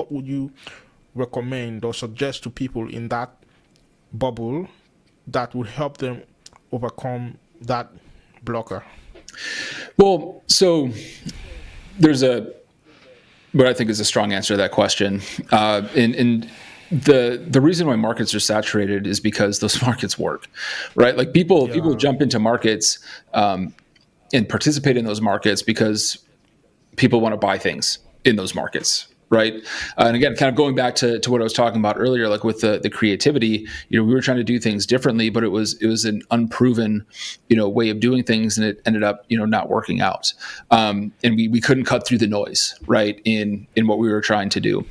what would you recommend or suggest to people in that bubble that would help them overcome that blocker? Well, so there's what I think is a strong answer to that question. And the reason why markets are saturated is because those markets work, right? Like people Yeah. jump into markets and participate in those markets because people want to buy things in those markets, right? And again, kind of going back to what I was talking about earlier, like with the creativity, we were trying to do things differently, but it was an unproven, way of doing things, and it ended up, not working out. And we couldn't cut through the noise, right, in what we were trying to do.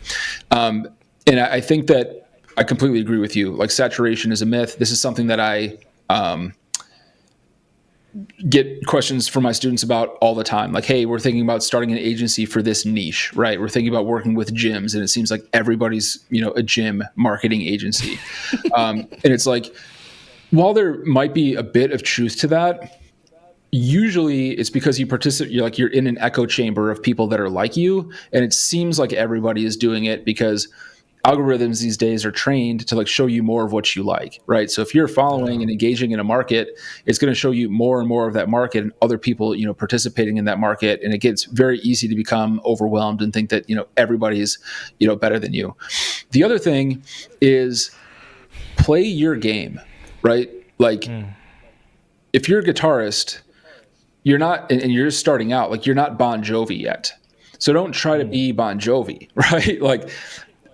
And I think that I completely agree with you. Like, saturation is a myth. This is something that I get questions from my students about all the time. Like, hey, we're thinking about starting an agency for this niche, right? We're thinking about working with gyms, and it seems like everybody's, a gym marketing agency. And it's like, while there might be a bit of truth to that, usually it's because you participate, you're in an echo chamber of people that are like you. And it seems like everybody is doing it because algorithms these days are trained to show you more of what you like, right? So if you're following Yeah. and engaging in a market, it's going to show you more and more of that market and other people, participating in that market. And it gets very easy to become overwhelmed and think that, everybody's, better than you. The other thing is play your game, right? Like, if you're a guitarist, you're not, and you're just starting out, like, you're not Bon Jovi yet. So don't try to be Bon Jovi, right? Like,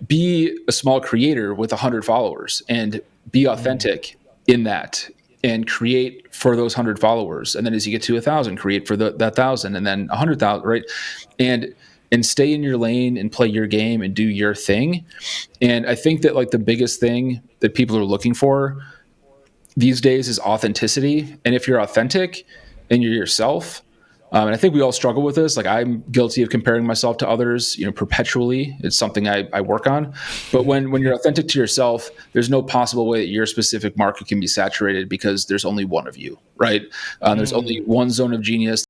be a small creator with 100 followers and be authentic in that, and create for those 100 followers. And then as you get to 1,000, create for that 1,000, and then 100,000, right? And stay in your lane and play your game and do your thing. And I think that the biggest thing that people are looking for these days is authenticity. And if you're authentic and you're yourself, and I think we all struggle with this. Like, I'm guilty of comparing myself to others, perpetually. It's something I work on. But when you're authentic to yourself, there's no possible way that your specific market can be saturated, because there's only one of you, right? There's only one zone of genius.